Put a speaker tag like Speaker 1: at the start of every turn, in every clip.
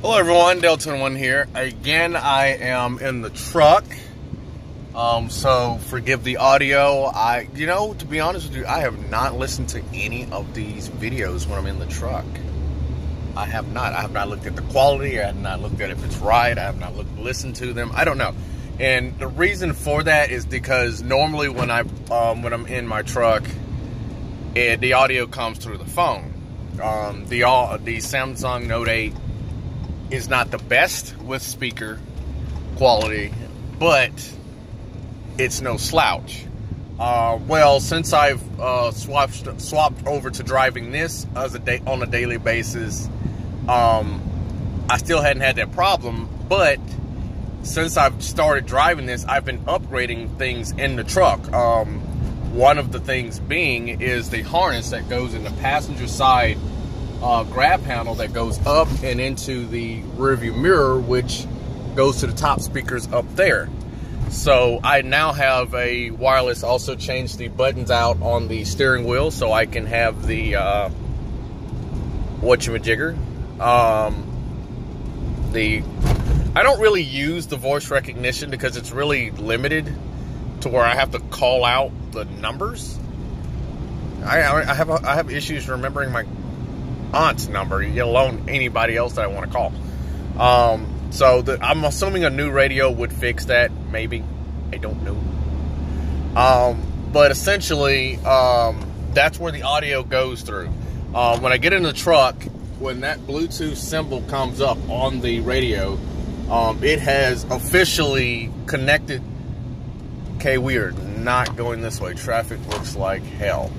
Speaker 1: Hello everyone, Delta1 here. Again, I am in the truck. So forgive the audio. To be honest with you, I have not listened to any of these videos when I'm in the truck. I have not looked at the quality. I have not looked at if it's right. I have not listened to them. I don't know. And the reason for that is because normally when I'm in my truck, the audio comes through the phone. The Samsung Note 8 is not the best with speaker quality, but it's no slouch. Well, since I've swapped over to driving this on a daily basis, I still hadn't had that problem. But since I've started driving this, I've been upgrading things in the truck. One of the things being is the harness that goes in the passenger side grab panel that goes up and into the rearview mirror, which goes to the top speakers up there. So I now have a wireless. Also changed the buttons out on the steering wheel so I can have the whatchamajigger. I don't really use the voice recognition because it's really limited to where I have to call out the numbers. I have issues remembering my aunt's number, let alone anybody else that I want to call. I'm assuming a new radio would fix that. Maybe, I don't know. But essentially, that's where the audio goes through. When I get in the truck, when that Bluetooth symbol comes up on the radio, it has officially connected. Okay, we are not going this way. Traffic looks like hell.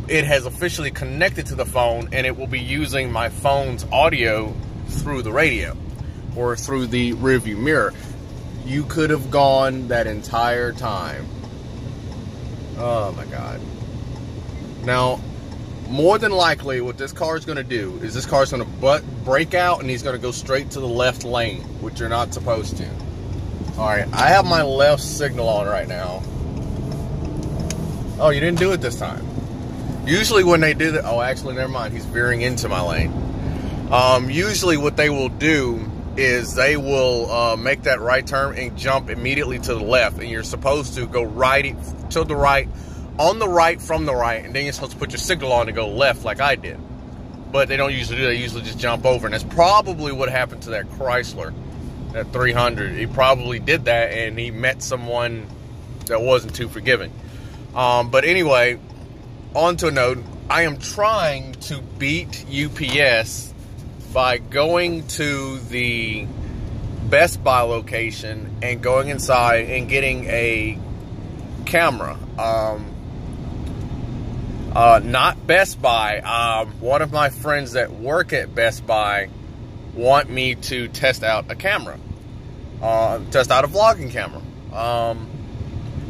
Speaker 1: It has officially connected to the phone, and it will be using my phone's audio through the radio or through the rearview mirror. You could have gone that entire time. Oh my God. Now, more than likely what this car is going to do is this car is going to brake out and he's going to go straight to the left lane, which you're not supposed to. Alright, I have my left signal on right now. Oh, you didn't do it this time. Usually when they do that, oh, actually, never mind. He's veering into my lane. Usually what they will do is they will make that right turn and jump immediately to the left. And you're supposed to go right to the right, on the right, from the right. And then you're supposed to put your signal on to go left like I did. But they don't usually do that. They usually just jump over. And that's probably what happened to that Chrysler, that 300. He probably did that and he met someone that wasn't too forgiving. But anyway, on to a note, I am trying to beat UPS by going to the Best Buy location and going inside and getting a camera. Not Best Buy. One of my friends that work at Best Buy want me to test out a camera. Test out a vlogging camera.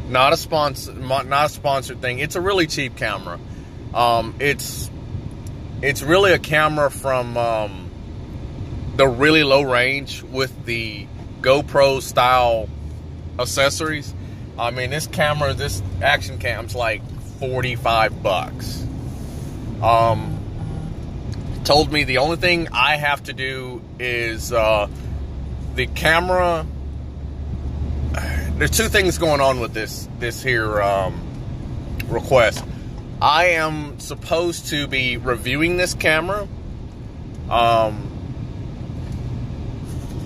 Speaker 1: Not a sponsored thing. It's a really cheap camera. It's really a camera from the really low range with the GoPro style accessories. I mean, this action cam's like $45. Told me the only thing I have to do is the camera. There's two things going on with this here request. I am supposed to be reviewing this camera.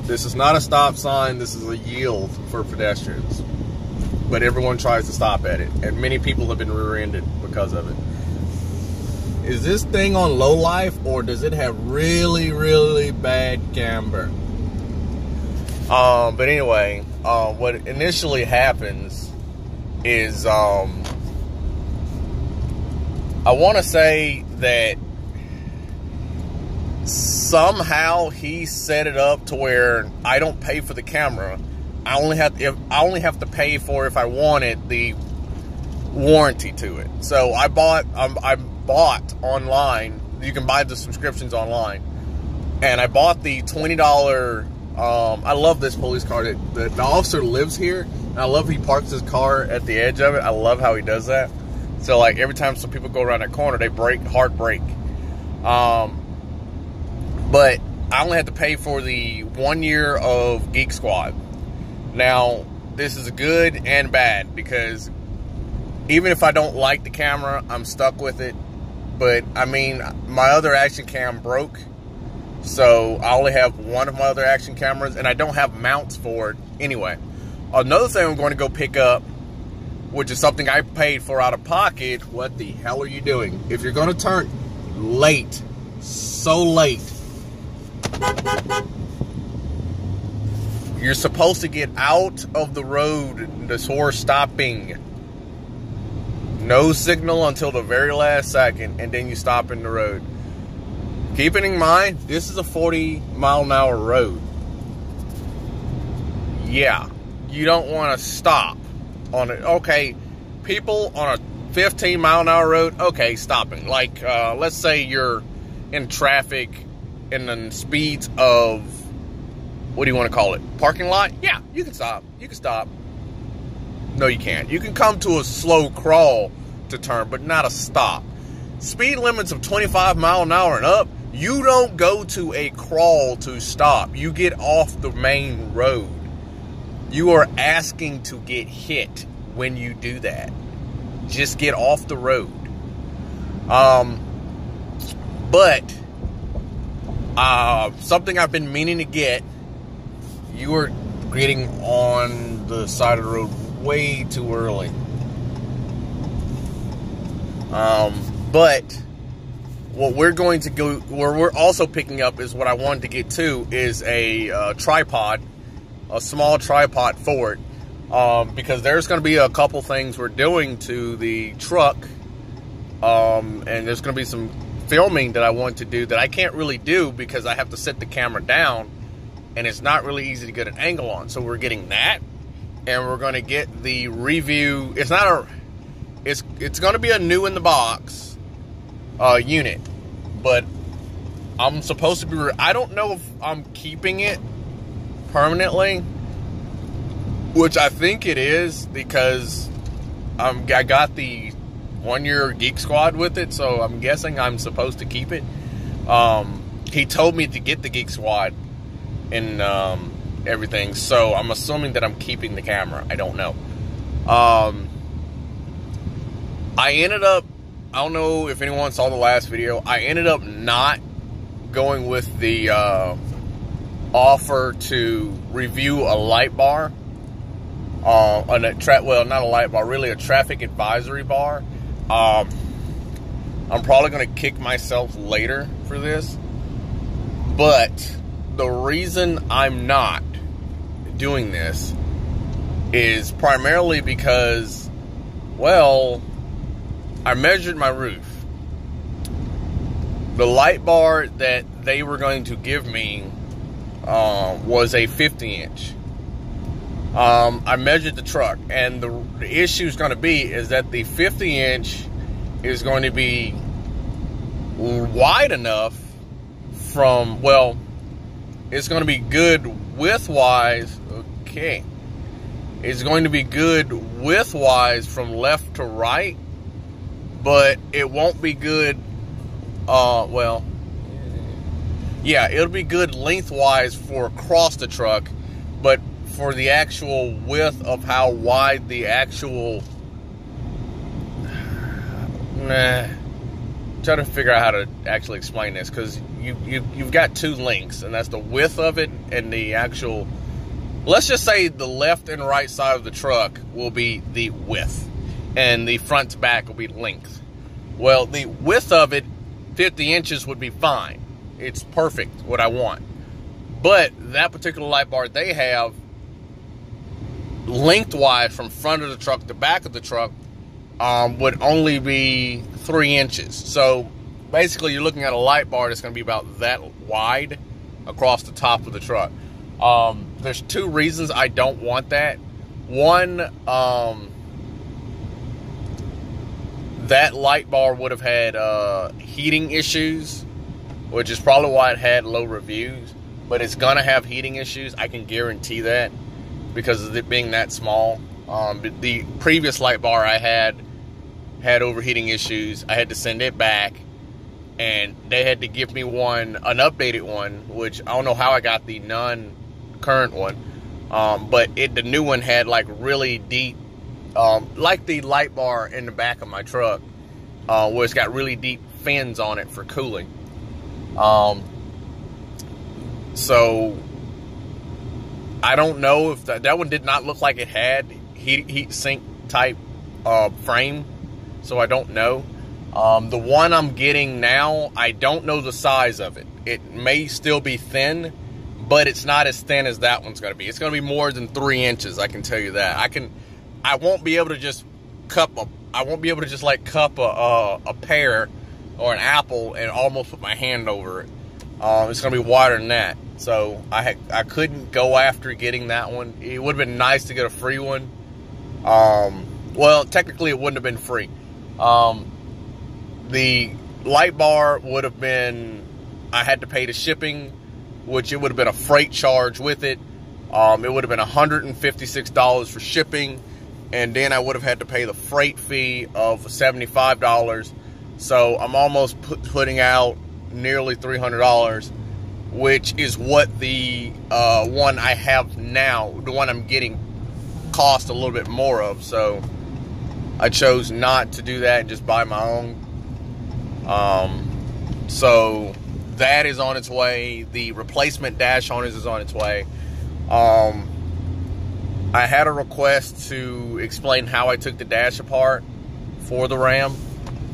Speaker 1: This is not a stop sign. This is a yield for pedestrians. But everyone tries to stop at it. And many people have been rear-ended because of it. Is this thing on low life or does it have really, really bad camber? But anyway, what initially happens is, I want to say that somehow he set it up to where I don't pay for the camera. I only have to pay for, if I wanted, the warranty to it. So I bought online. You can buy the subscriptions online, and I bought the $20. I love this police car. The officer lives here, and I love he parks his car at the edge of it. I love how he does that. So like every time some people go around that corner, they hard brake. But I only had to pay for the 1 year of Geek Squad. Now, this is good and bad, because even if I don't like the camera, I'm stuck with it. But, I mean, my other action cam broke, so I only have one of my other action cameras, and I don't have mounts for it anyway. Another thing I'm going to go pick up, which is something I paid for out of pocket. What the hell are you doing? If you're going to turn late, so late, you're supposed to get out of the road before stopping. No signal until the very last second, and then you stop in the road. Keeping in mind, this is a 40-mile-an-hour road. Yeah, you don't want to stop on it. Okay, people on a 15-mile-an-hour road, okay, stopping. Like, let's say you're in traffic in the speeds of, what do you want to call it? Parking lot? Yeah, you can stop. You can stop. No, you can't. You can come to a slow crawl to turn, but not a stop. Speed limits of 25 mile an hour and up, you don't go to a crawl to stop. You get off the main road. You are asking to get hit when you do that. Just get off the road. But something I've been meaning to get, you are getting on the side of the road way too early. But what we're going to go, where we're also picking up, is what I wanted to get to, is a tripod, a small tripod for it, because there's going to be a couple things we're doing to the truck, and there's going to be some filming that I want to do that I can't really do because I have to set the camera down, and it's not really easy to get an angle on. So we're getting that, and we're going to get the review. It's not a, it's going to be a new in the box unit, but I'm supposed to be, I don't know if I'm keeping it permanently, which I think it is, because I got the 1 year Geek Squad with it, so I'm guessing I'm supposed to keep it. He told me to get the Geek Squad and everything, so I'm assuming that I'm keeping the camera. I don't know. I ended up, I don't know if anyone saw the last video, I ended up not going with the offer to review a light bar, well, not a light bar, really a traffic advisory bar. I'm probably going to kick myself later for this, but the reason I'm not doing this is primarily because, well, I measured my roof. The light bar that they were going to give me was a 50-inch. I measured the truck, and the issue is going to be is that the 50-inch is going to be wide enough from, well, it's going to be good width-wise. Okay. It's going to be good width-wise from left to right, but it won't be good, well, yeah, it'll be good lengthwise for across the truck, but for the actual width of how wide the actual, try to figure out how to actually explain this, because you've got two lengths, and that's the width of it and the actual, let's just say the left and right side of the truck will be the width, and the front to back will be length. Well, the width of it, 50 inches would be fine. It's perfect, what I want. But that particular light bar they have, lengthwise from front of the truck to back of the truck, would only be 3 inches. So basically you're looking at a light bar that's going to be about that wide across the top of the truck. There's two reasons I don't want that. One, that light bar would have had heating issues, which is probably why it had low reviews. But it's going to have heating issues. I can guarantee that, because of it being that small. The previous light bar I had overheating issues. I had to send it back. and they had to give me an updated one, which I don't know how I got the non-current one, but the new one had like really deep, like the light bar in the back of my truck, where it's got really deep fins on it for cooling. So I don't know if that one did not look like it had heat sink type frame, so I don't know. The one I'm getting now, I don't know the size of it. It may still be thin, but it's not as thin as that one's going to be. It's going to be more than 3 inches, I can tell you that. I won't be able to just cup a pear or an apple and almost put my hand over it. It's going to be wider than that. So I couldn't go after getting that one. It would have been nice to get a free one. Well, technically it wouldn't have been free. The light bar would have been, I had to pay the shipping, which it would have been a freight charge with it. It would have been $156 for shipping, and then I would have had to pay the freight fee of $75. So I'm almost putting out nearly $300, which is what the one I have now, the one I'm getting, cost a little bit more of. So I chose not to do that and just buy my own. So that is on its way. The replacement dash harness is on its way. I had a request to explain how I took the dash apart for the Ram.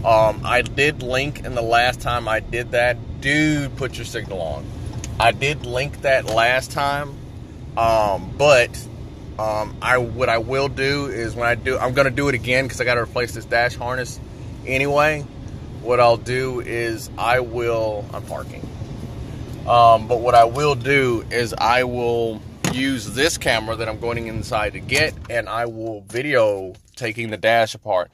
Speaker 1: I did link in the last time I did that. Dude, put your signal on. I did link that last time. What I will do is I'm going to do it again because I got to replace this dash harness anyway. What I'll do is I'm parking. But what I will do is I will use this camera that I'm going inside to get, and I will video taking the dash apart.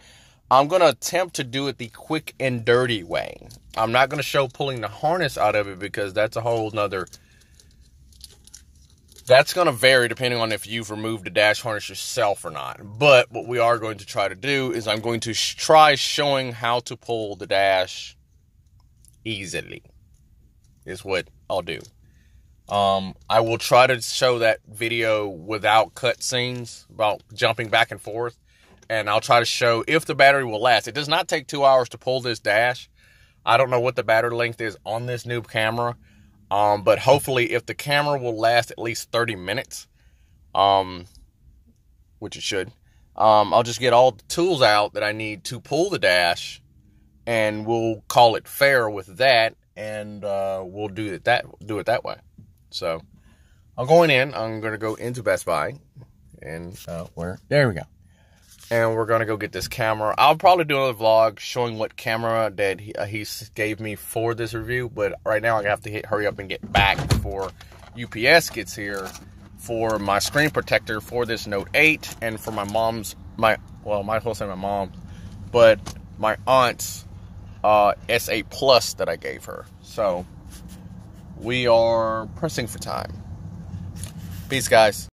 Speaker 1: I'm going to attempt to do it the quick and dirty way. I'm not going to show pulling the harness out of it because that's a whole nother... That's going to vary depending on if you've removed the dash harness yourself or not. But what we are going to try to do is I'm going to try showing how to pull the dash easily. Is what I'll do. I will try to show that video without cutscenes about jumping back and forth. And I'll try to show if the battery will last. It does not take 2 hours to pull this dash. I don't know what the battery length is on this new camera. But hopefully if the camera will last at least 30 minutes, which it should, I'll just get all the tools out that I need to pull the dash, and we'll call it fair with that, and we'll do it that way. So I'm going to go into Best Buy, and there we go. And we're going to go get this camera. I'll probably do another vlog showing what camera that he gave me for this review. But right now I have to hurry up and get back before UPS gets here for my screen protector for this Note 8. And for my aunt's S8 Plus that I gave her. So we are pressing for time. Peace, guys.